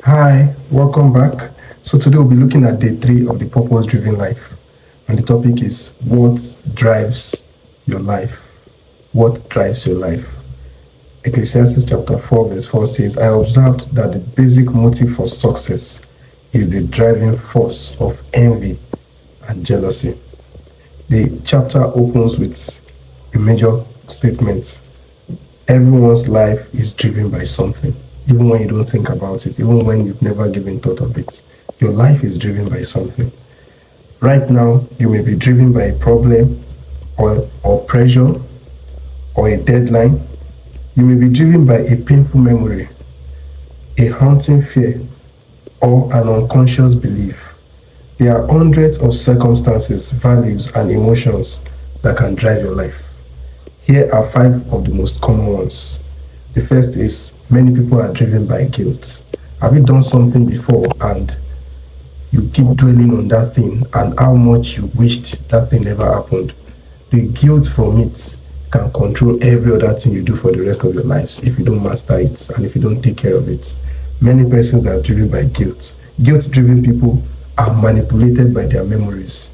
Hi, welcome back. So today we'll be looking at day three of the purpose-driven life, and the topic is what drives your life. What drives your life? Ecclesiastes chapter 4 verse 4 says, I observed that the basic motive for success is the driving force of envy and jealousy. The chapter opens with a major statement. Everyone's life is driven by something. Even when you don't think about it, even when you've never given thought of it, your life is driven by something. Right now, you may be driven by a problem or pressure or a deadline. You may be driven by a painful memory, a haunting fear, or an unconscious belief. There are hundreds of circumstances, values, and emotions that can drive your life. Here are 5 of the most common ones. The first is many people are driven by guilt. Have you done something before and you keep dwelling on that thing and how much you wished that thing never happened? The guilt from it can control every other thing you do for the rest of your lives if you don't master it and if you don't take care of it. Many persons that are driven by guilt. Guilt-driven people are manipulated by their memories.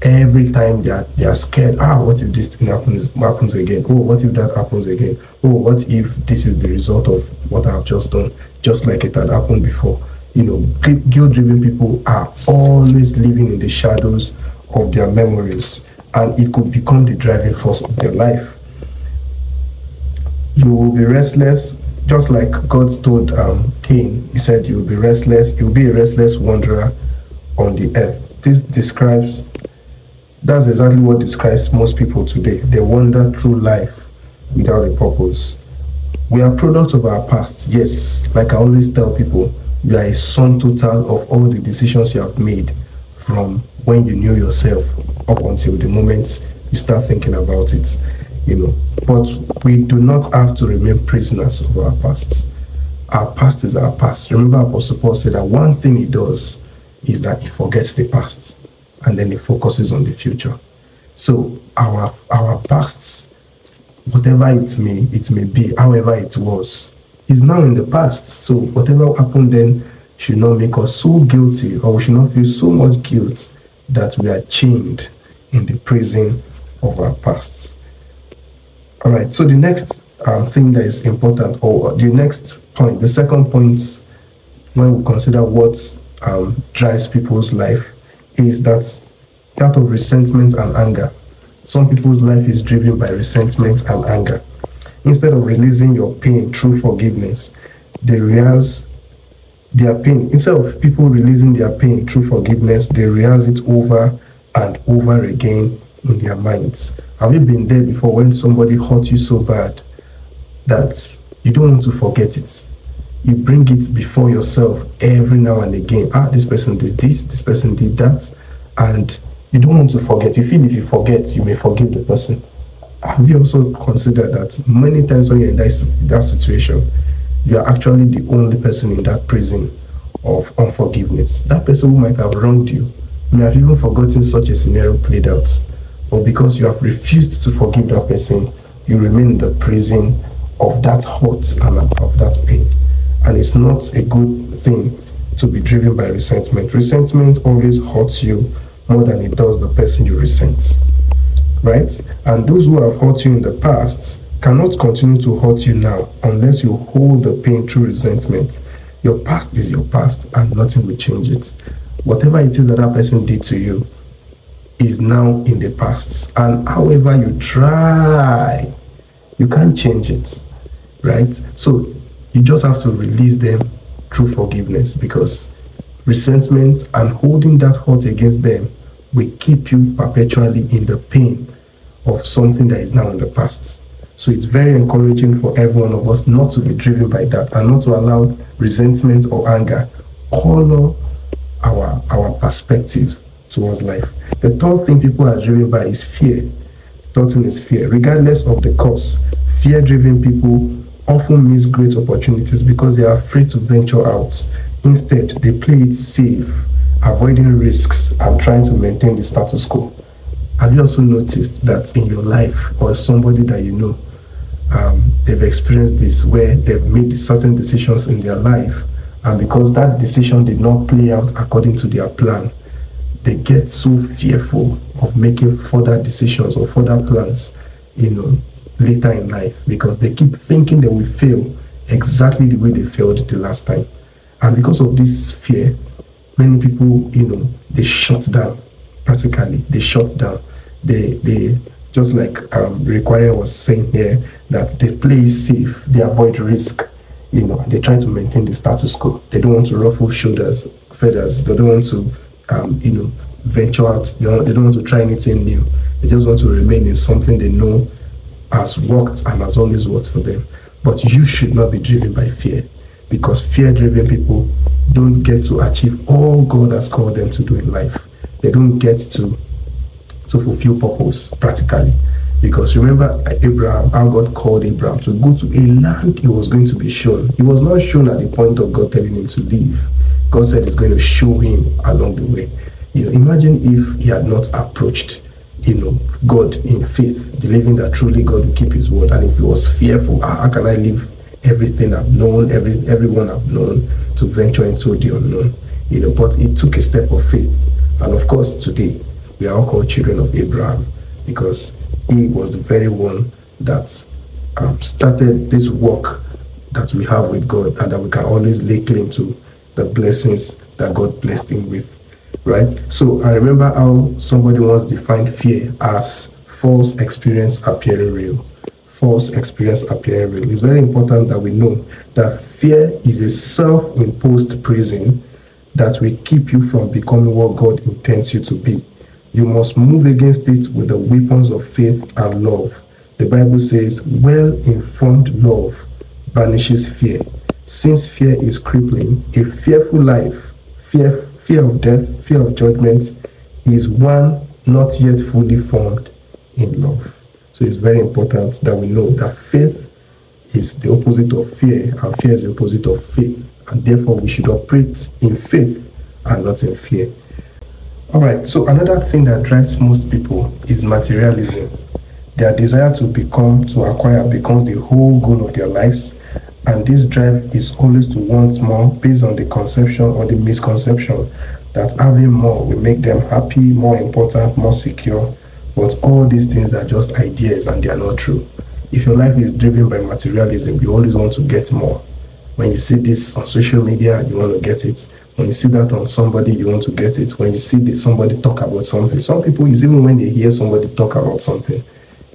Every time they are scared, what if this thing happens again? Oh, what if that happens again? Oh, what if this is the result of what I've just done, just like it had happened before? Guilt-driven people are always living in the shadows of their memories, and it could become the driving force of their life. You will be restless, just like God told Cain. He said, you will be restless, you will be a restless wanderer on the earth. That's exactly what describes most people today. They wander through life without a purpose. We are products of our past. Yes, like I always tell people, you are a sum total of all the decisions you have made from when you knew yourself up until the moment you start thinking about it. But we do not have to remain prisoners of our past. Our past is our past. Remember, Apostle Paul said that one thing he does is that he forgets the past and then he focuses on the future. So our past, whatever it may be, however it was, is now in the past. So whatever happened then should not make us so guilty, or we should not feel so much guilt that we are chained in the prison of our past. All right, so the next thing that is important, or the next point, the second point, when we consider what drives people's life, is that of resentment and anger. Some people's life is driven by resentment and anger. Instead of releasing your pain through forgiveness, they rehearse their pain. Instead of people releasing their pain through forgiveness, they rehearse it over and over again in their minds. Have you been there before when somebody hurt you so bad that you don't want to forget it? You bring it before yourself every now and again. This person did this person did that, and you don't want to forget. You feel if you forget, you may forgive the person. Have you also considered that many times when you're in that situation, you are actually the only person in that prison of unforgiveness? That person who might have wronged you may have even forgotten such a scenario played out. But because you have refused to forgive that person, you remain in the prison of that hurt and of that pain. And it's not a good thing to be driven by resentment. Resentment always hurts you more than it does the person you resent, right? And those who have hurt you in the past cannot continue to hurt you now unless you hold the pain through resentment. Your past is your past and nothing will change it. Whatever it is that person did to you is now in the past. And however you try, you can't change it, right? So you just have to release them through forgiveness, because resentment and holding that hurt against them will keep you perpetually in the pain of something that is now in the past. So it's very encouraging for every one of us not to be driven by that and not to allow resentment or anger color our perspective towards life. The third thing people are driven by is fear. The third thing is fear. Regardless of the cause, fear-driven people often miss great opportunities because they are afraid to venture out. Instead, they play it safe, avoiding risks and trying to maintain the status quo. Have you also noticed that in your life, or somebody that you know, they've experienced this, where they've made certain decisions in their life And because that decision did not play out according to their plan, they get so fearful of making further decisions or further plans, later in life, because they keep thinking they will fail exactly the way they failed the last time. And because of this fear, many people, they shut down. Practically, they shut down. They just like Require was saying here, that they play safe, they avoid risk. They try to maintain the status quo. They don't want to ruffle feathers. They don't want to, venture out. They don't want to try anything new. They just want to remain in something they know has worked and has always worked for them. But you should not be driven by fear, because fear-driven people don't get to achieve all God has called them to do in life. They don't get to fulfill purpose practically. Because remember Abraham, how God called Abraham to go to a land he was going to be shown. He was not shown at the point of God telling him to leave. God said he's going to show him along the way. Imagine if he had not approached, God in faith, believing that truly God will keep his word. And if he was fearful, how can I leave everything I've known, everyone I've known, to venture into the unknown? But it took a step of faith. And of course, today, we are all called children of Abraham, because he was the very one that started this work that we have with God, and that we can always lay claim to the blessings that God blessed him with, right? So I remember how somebody once defined fear as false experience appearing real. False experience appearing real. It's very important that we know that fear is a self-imposed prison that will keep you from becoming what God intends you to be. You must move against it with the weapons of faith and love. The Bible says, well-informed love banishes fear. Since fear is crippling, a fearful life, fear of death, fear of judgment, is one not yet fully formed in love. So it's very important that we know that faith is the opposite of fear, and fear is the opposite of faith. And therefore, we should operate in faith and not in fear. All right, so another thing that drives most people is materialism. Their desire to acquire becomes the whole goal of their lives. And this drive is always to want more, based on the conception or the misconception that having more will make them happy, more important, more secure. But all these things are just ideas, and they are not true. If your life is driven by materialism, you always want to get more. When you see this on social media, you want to get it. When you see that on somebody, you want to get it. When you see somebody talk about something, some people, is even when they hear somebody talk about something,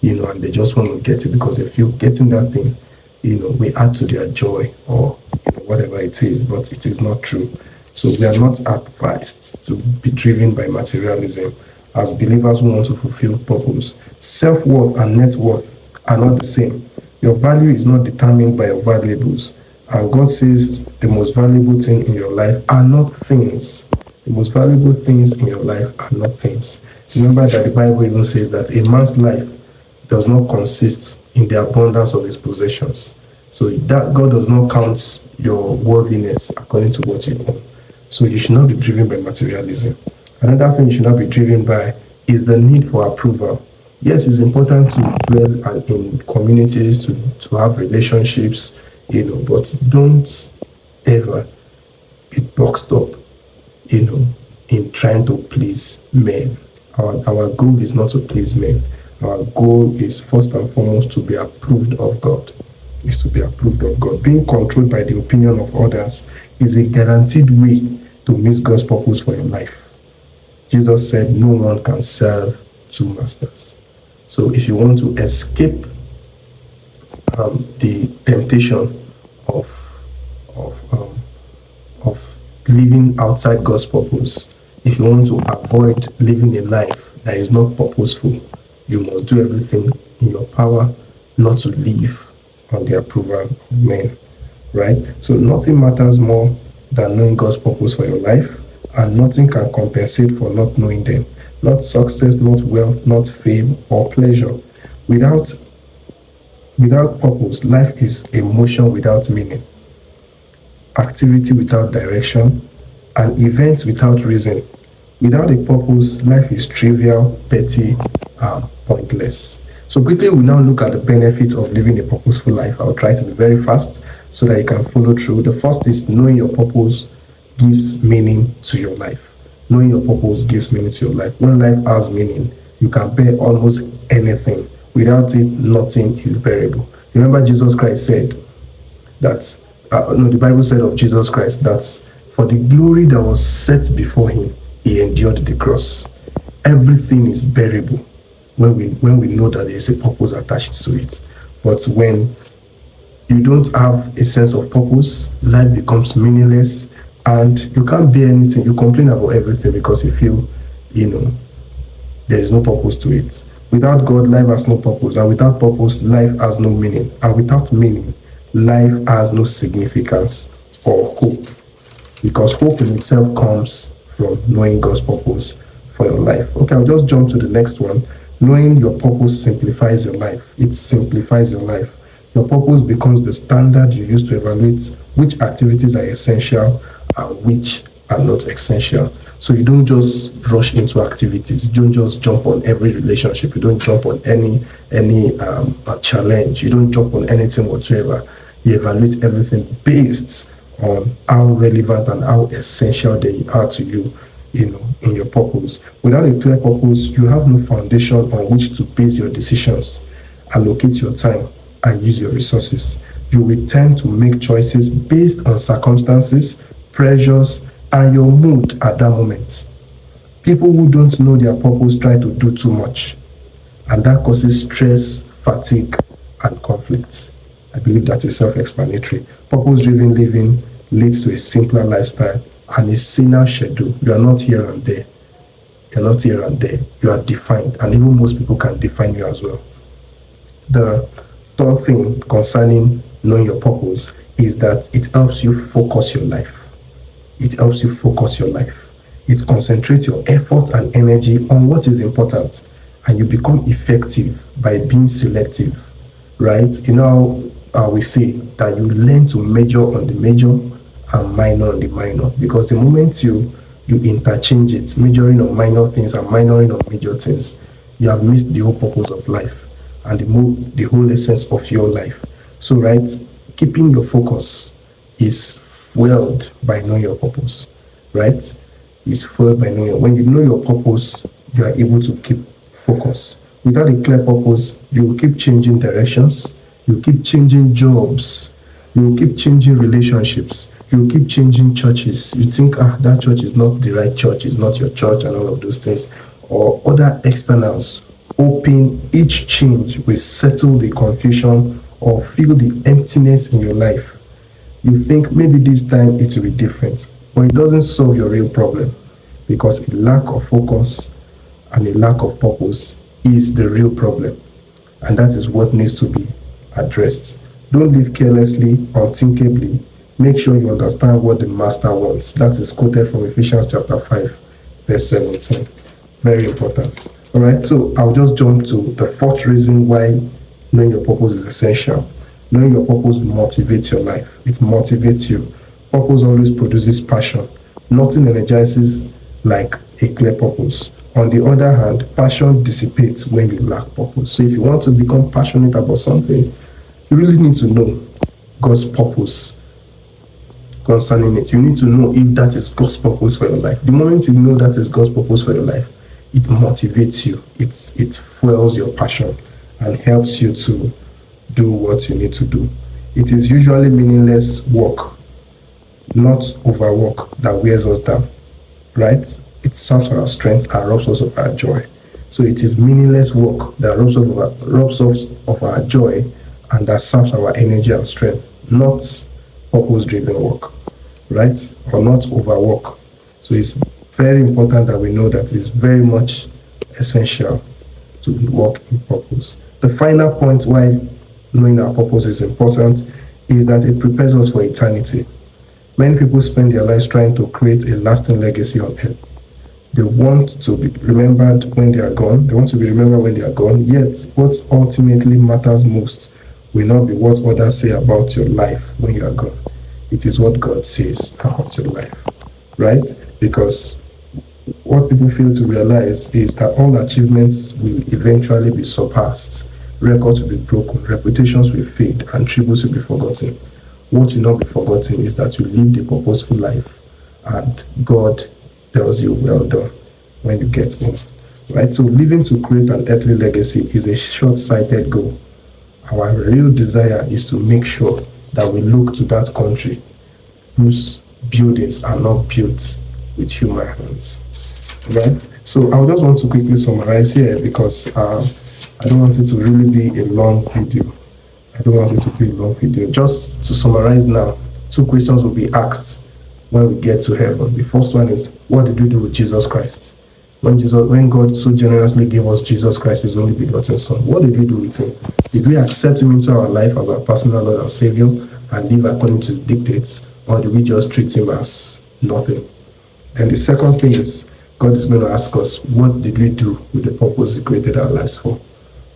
and they just want to get it because they feel getting that thing, we add to their joy, or whatever it is, but it is not true. So we are not advised to be driven by materialism as believers who want to fulfill purpose. Self-worth and net worth are not the same. Your value is not determined by your valuables. And God says the most valuable thing in your life are not things. The most valuable things in your life are not things. Remember that the Bible even says that a man's life does not consist in the abundance of his possessions. So that God does not count your worthiness according to what you own. So you should not be driven by materialism. Another thing you should not be driven by is the need for approval. Yes, it's important to dwell in communities, to have relationships, but don't ever be boxed up, in trying to please men. Our goal is not to please men. Our goal is first and foremost to be approved of God. Is to be approved of God. Being controlled by the opinion of others is a guaranteed way to miss God's purpose for your life. Jesus said, no one can serve two masters. So if you want to escape the temptation of living outside God's purpose, if you want to avoid living a life that is not purposeful, you must do everything in your power not to live on the approval of men, right? So nothing matters more than knowing God's purpose for your life, and nothing can compensate for not knowing them. Not success, not wealth, not fame or pleasure. Without purpose, life is a motion without meaning, activity without direction, and events without reason. Without a purpose, life is trivial, petty, and pointless. So quickly, we now look at the benefits of living a purposeful life. I'll try to be very fast so that you can follow through. The first is knowing your purpose gives meaning to your life. Knowing your purpose gives meaning to your life. When life has meaning, you can bear almost anything. Without it, nothing is bearable. Remember, Jesus Christ said that, the Bible said of Jesus Christ that for the glory that was set before him, he endured the cross. Everything is bearable when we know that there is a purpose attached to it. But when you don't have a sense of purpose, life becomes meaningless, and you can't bear anything. You complain about everything because you feel, there is no purpose to it. Without God, life has no purpose, and without purpose, life has no meaning, and without meaning, life has no significance or hope, because hope in itself comes from knowing God's purpose for your life. Okay, I'll just jump to the next one. Knowing your purpose simplifies your life. It simplifies your life. Your purpose becomes the standard you use to evaluate which activities are essential and which are not essential. So you don't just rush into activities. You don't just jump on every relationship. You don't jump on any challenge. You don't jump on anything whatsoever. You evaluate everything based on how relevant and how essential they are to you, in your purpose. Without a clear purpose, you have no foundation on which to base your decisions, allocate your time, and use your resources. You will tend to make choices based on circumstances, pressures, and your mood at that moment. People who don't know their purpose try to do too much, and that causes stress, fatigue, and conflict. I believe that is self-explanatory. Purpose-driven living leads to a simpler lifestyle and a saner schedule. You are not here and there. You're not here and there. You are defined, and even most people can define you as well. The third thing concerning knowing your purpose is that it helps you focus your life. It helps you focus your life. It concentrates your effort and energy on what is important, and you become effective by being selective, right? We say that you learn to major on the major and minor on the minor, because the moment you interchange it, majoring on minor things and minoring on major things, you have missed the whole purpose of life and the whole essence of your life. So, right, keeping your focus is fueled by knowing your purpose, right? It's fueled by knowing. When you know your purpose, you are able to keep focus. Without a clear purpose, you will keep changing directions, you keep changing jobs, you will keep changing relationships, you will keep changing churches. You think, that church is not the right church, it's not your church, and all of those things, or other externals. Hoping each change will settle the confusion or fill the emptiness in your life. You think maybe this time it will be different, but it doesn't solve your real problem, because a lack of focus and a lack of purpose is the real problem, and that is what needs to be addressed. Don't live carelessly, unthinkably. Make sure you understand what the master wants. That is quoted from Ephesians chapter 5, verse 17. Very important. All right, so I'll just jump to the fourth reason why knowing your purpose is essential. Knowing your purpose motivates your life. It motivates you. Purpose always produces passion. Nothing energizes like a clear purpose. On the other hand, passion dissipates when you lack purpose. So if you want to become passionate about something, you really need to know God's purpose concerning it. You need to know if that is God's purpose for your life. The moment you know that is God's purpose for your life, it motivates you. It fuels your passion and helps you to do what you need to do. It is usually meaningless work, not overwork, that wears us down, right? It saps our strength and robs us of our joy. So it is meaningless work that robs us of our joy and that saps our energy and strength, not purpose-driven work, right? Or not overwork. So it's very important that we know that it's very much essential to work in purpose. The final point why knowing our purpose is important is that it prepares us for eternity. Many people spend their lives trying to create a lasting legacy on earth. They want to be remembered when they are gone. They want to be remembered when they are gone. Yet, what ultimately matters most will not be what others say about your life when you are gone. It is what God says about your life, right? Because what people fail to realize is that all achievements will eventually be surpassed. records will be broken, reputations will fade, and tributes will be forgotten. What will not be forgotten is that you lived a purposeful life, and God tells you, well done, when you get home. Right? So living to create an earthly legacy is a short-sighted goal. Our real desire is to make sure that we look to that country whose buildings are not built with human hands. Right? So I just want to quickly summarize here, because I don't want it to really be a long video. Just to summarize now, 2 questions will be asked when we get to heaven. The first one is, what did we do with Jesus Christ? When God so generously gave us Jesus Christ, his only begotten Son, what did we do with him? Did we accept him into our life as our personal Lord and Savior and live according to his dictates, or did we just treat him as nothing? And the second thing is, God is going to ask us, what did we do with the purpose he created our lives for?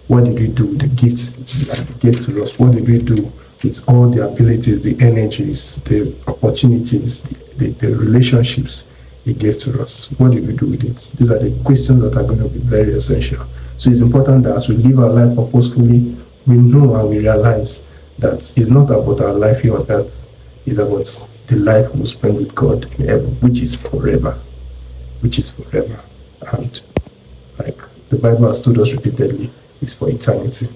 What did we do with the gifts that he gave to us? What did we do with all the abilities, the energies, the opportunities, the relationships he gave to us? What did we do with it? These are the questions that are going to be very essential. So it's important that as we live our life purposefully, we know and we realize that it's not about our life here on earth. It's about the life we'll spend with God in heaven, which is forever. And like the Bible has told us repeatedly, is for eternity.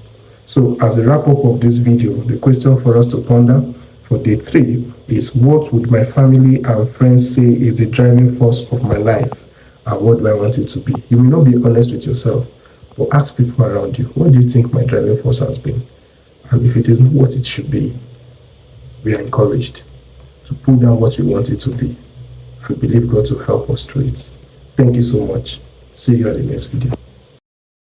So as a wrap up of this video, the question for us to ponder for day 3 is, what would my family and friends say is the driving force of my life, and what do I want it to be? You may not be honest with yourself, but ask people around you, what do you think my driving force has been? And if it is not what it should be, we are encouraged to pull down what we want it to be and believe God to help us through it. Thank you so much. See you at the next video.